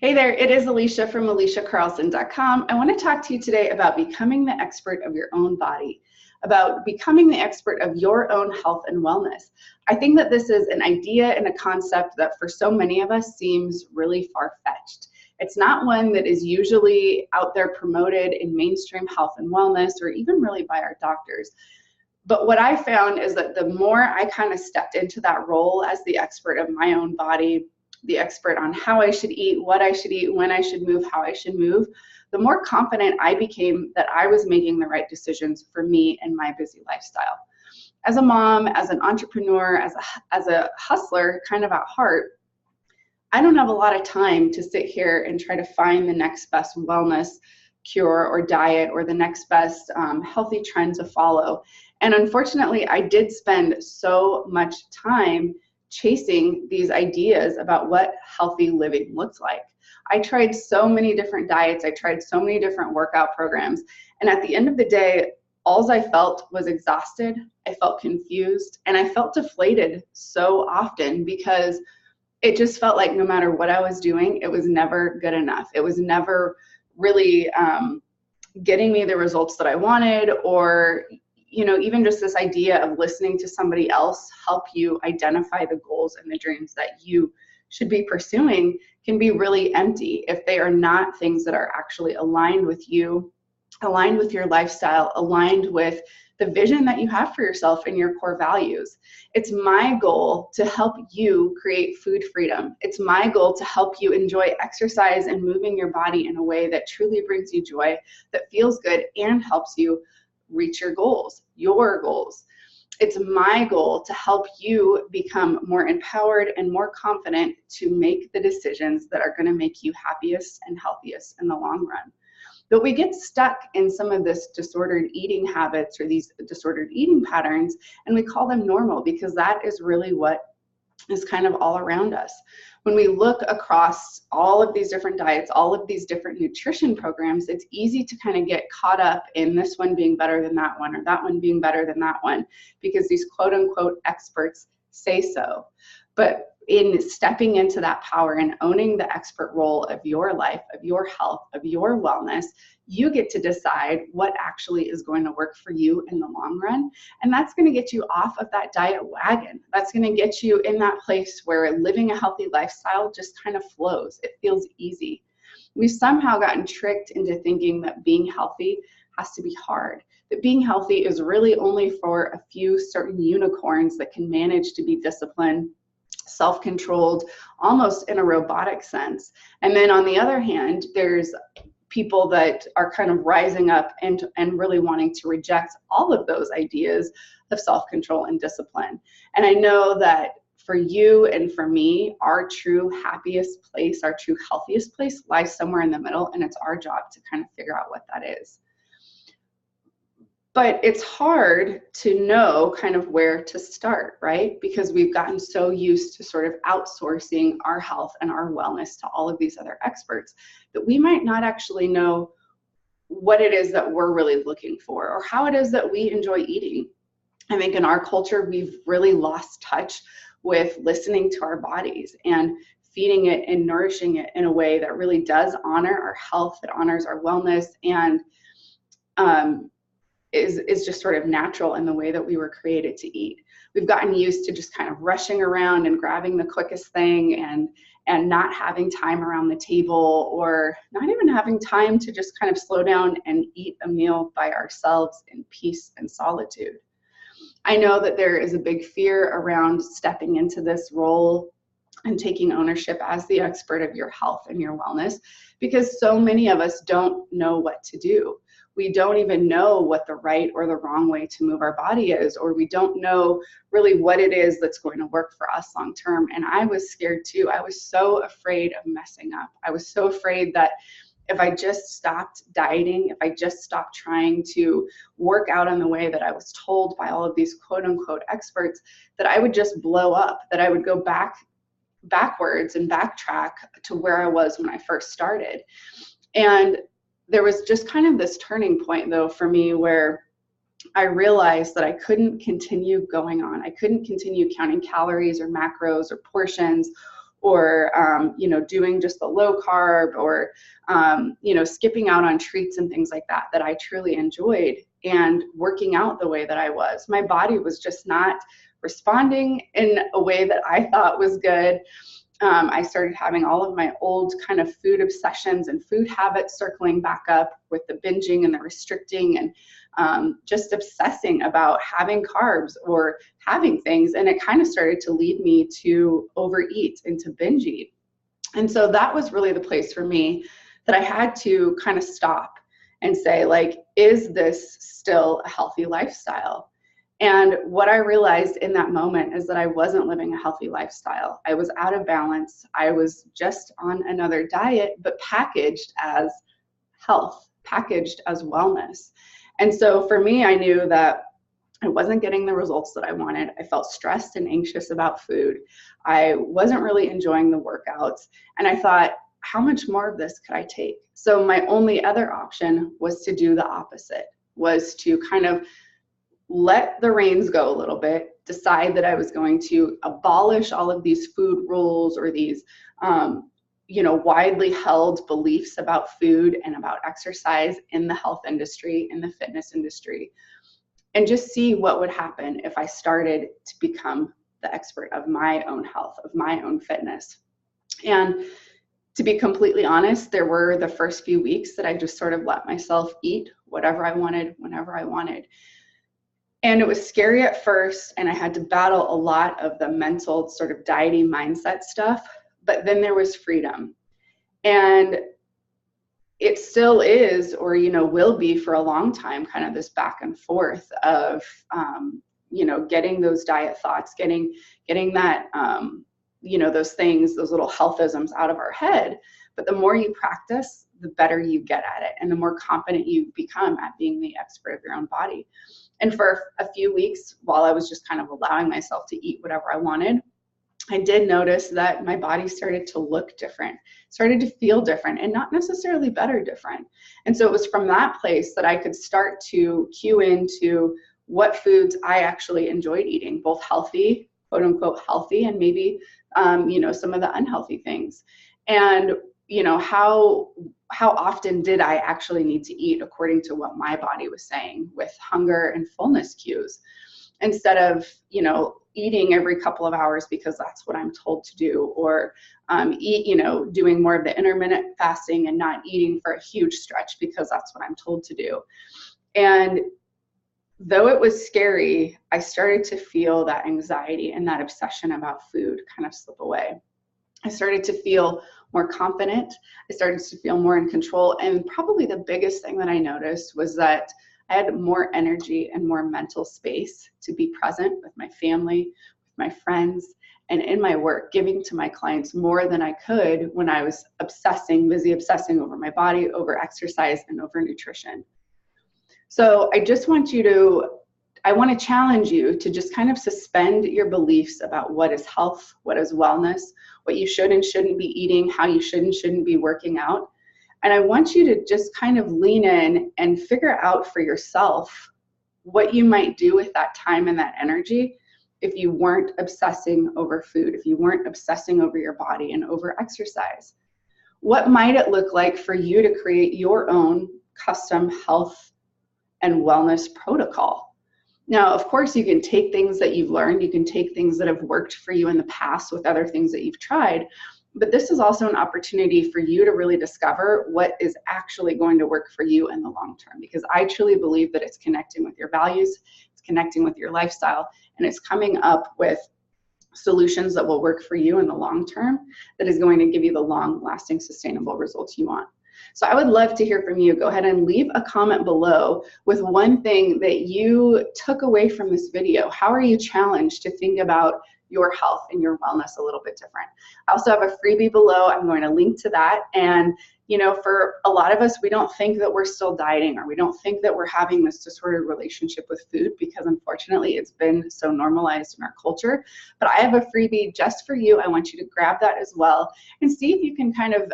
Hey there, it is Alicia from aliciacarlson.com. I want to talk to you today about becoming the expert of your own body, about becoming the expert of your own health and wellness. I think that this is an idea and a concept that for so many of us seems really far-fetched. It's not one that is usually out there promoted in mainstream health and wellness or even really by our doctors. But what I found is that the more I kind of stepped into that role as the expert of my own body, the expert on how I should eat, what I should eat, when I should move, how I should move, the more confident I became that I was making the right decisions for me and my busy lifestyle. As a mom, as an entrepreneur, as a hustler, kind of at heart, I don't have a lot of time to sit here and try to find the next best wellness cure or diet or the next best healthy trend to follow. And unfortunately, I did spend so much time chasing these ideas about what healthy living looks like. I tried so many different diets, I tried so many different workout programs, and at the end of the day, all I felt was exhausted, I felt confused, and I felt deflated so often because it just felt like no matter what I was doing, it was never good enough. It was never really getting me the results that I wanted, or even just this idea of listening to somebody else help you identify the goals and the dreams that you should be pursuing can be really empty if they are not things that are actually aligned with you, aligned with your lifestyle, aligned with the vision that you have for yourself and your core values. It's my goal to help you create food freedom. It's my goal to help you enjoy exercise and moving your body in a way that truly brings you joy, that feels good, and helps you reach your goals, your goals. It's my goal to help you become more empowered and more confident to make the decisions that are going to make you happiest and healthiest in the long run. But we get stuck in some of this disordered eating habits or these disordered eating patterns, and we call them normal because that is really what is kind of all around us. When we look across all of these different diets, all of these different nutrition programs, it's easy to kind of get caught up in this one being better than that one or that one being better than that one because these quote unquote experts say so. But in stepping into that power and owning the expert role of your life, of your health, of your wellness, you get to decide what actually is going to work for you in the long run. And that's going to get you off of that diet wagon. That's going to get you in that place where living a healthy lifestyle just kind of flows. It feels easy. We've somehow gotten tricked into thinking that being healthy has to be hard, that being healthy is really only for a few certain unicorns that can manage to be disciplined, self-controlled, almost in a robotic sense. And then on the other hand, there's people that are kind of rising up and really wanting to reject all of those ideas of self-control and discipline. And I know that for you and for me, our true happiest place, our true healthiest place lies somewhere in the middle, and it's our job to kind of figure out what that is. But it's hard to know kind of where to start, right? Because we've gotten so used to sort of outsourcing our health and our wellness to all of these other experts that we might not actually know what it is that we're really looking for or how it is that we enjoy eating. I think in our culture, we've really lost touch with listening to our bodies and feeding it and nourishing it in a way that really does honor our health, that honors our wellness, and is just sort of natural in the way that we were created to eat. We've gotten used to just kind of rushing around and grabbing the quickest thing and not having time around the table, or not even having time to just kind of slow down and eat a meal by ourselves in peace and solitude. I know that there is a big fear around stepping into this role and taking ownership as the expert of your health and your wellness, because so many of us don't know what to do. We don't even know what the right or the wrong way to move our body is, or we don't know really what it is that's going to work for us long term. And I was scared too. I was so afraid of messing up. I was so afraid that if I just stopped dieting, if I just stopped trying to work out in the way that I was told by all of these quote unquote experts, that I would just blow up, that I would go backwards and backtrack to where I was when I first started. And there was just kind of this turning point though for me where I realized that I couldn't continue going on. I couldn't continue counting calories or macros or portions or, doing just the low carb, or, skipping out on treats and things like that, that I truly enjoyed, and working out the way that I was. My body was just not responding in a way that I thought was good. I started having all of my old kind of food obsessions and food habits circling back up with the binging and the restricting, and just obsessing about having carbs or having things. And it kind of started to lead me to overeat and to binge eat. And so that was really the place for me that I had to kind of stop and say, like, is this still a healthy lifestyle? And what I realized in that moment is that I wasn't living a healthy lifestyle. I was out of balance. I was just on another diet, but packaged as health, packaged as wellness. And so for me, I knew that I wasn't getting the results that I wanted. I felt stressed and anxious about food. I wasn't really enjoying the workouts. And I thought, how much more of this could I take? So my only other option was to do the opposite, was to kind of let the reins go a little bit, decide that I was going to abolish all of these food rules, or these, widely held beliefs about food and about exercise in the health industry, in the fitness industry, and just see what would happen if I started to become the expert of my own health, of my own fitness. And to be completely honest, there were the first few weeks that I just sort of let myself eat whatever I wanted, whenever I wanted. And it was scary at first, and I had to battle a lot of the mental sort of dieting mindset stuff, but then there was freedom. And it still is, or, will be for a long time, kind of this back and forth of, getting those diet thoughts, getting that, those things, those little healthisms out of our head. But the more you practice, the better you get at it, and the more confident you become at being the expert of your own body. And for a few weeks, while I was just kind of allowing myself to eat whatever I wanted, I did notice that my body started to look different, started to feel different, and not necessarily better different. And so it was from that place that I could start to cue into what foods I actually enjoyed eating, both healthy, quote unquote healthy, and maybe, some of the unhealthy things. And, how often did I actually need to eat according to what my body was saying, with hunger and fullness cues, instead of, eating every couple of hours because that's what I'm told to do, or doing more of the intermittent fasting and not eating for a huge stretch because that's what I'm told to do. And though it was scary, I started to feel that anxiety and that obsession about food kind of slip away. I started to feel more confident. I started to feel more in control. And probably the biggest thing that I noticed was that I had more energy and more mental space to be present with my family, with my friends, and in my work, giving to my clients more than I could when I was busy obsessing over my body, over exercise, and over nutrition. So I want to challenge you to just kind of suspend your beliefs about what is health, what is wellness, what you should and shouldn't be eating, how you should and shouldn't be working out. And I want you to just kind of lean in and figure out for yourself what you might do with that time and that energy if you weren't obsessing over food, if you weren't obsessing over your body and over exercise. What might it look like for you to create your own custom health and wellness protocol? Now, of course, you can take things that you've learned, you can take things that have worked for you in the past with other things that you've tried, but this is also an opportunity for you to really discover what is actually going to work for you in the long term, because I truly believe that it's connecting with your values, it's connecting with your lifestyle, and it's coming up with solutions that will work for you in the long term that is going to give you the long-lasting, sustainable results you want. So I would love to hear from you. Go ahead and leave a comment below with one thing that you took away from this video. How are you challenged to think about your health and your wellness a little bit different? I also have a freebie below. I'm going to link to that. And for a lot of us, we don't think that we're still dieting, or we don't think that we're having this disordered relationship with food, because unfortunately it's been so normalized in our culture. But I have a freebie just for you. I want you to grab that as well and see if you can kind of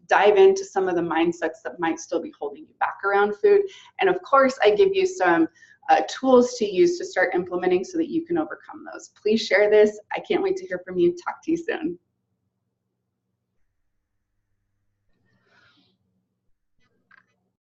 dive into some of the mindsets that might still be holding you back around food. And of course, I give you some tools to use to start implementing so that you can overcome those. Please share this. I can't wait to hear from you. Talk to you soon.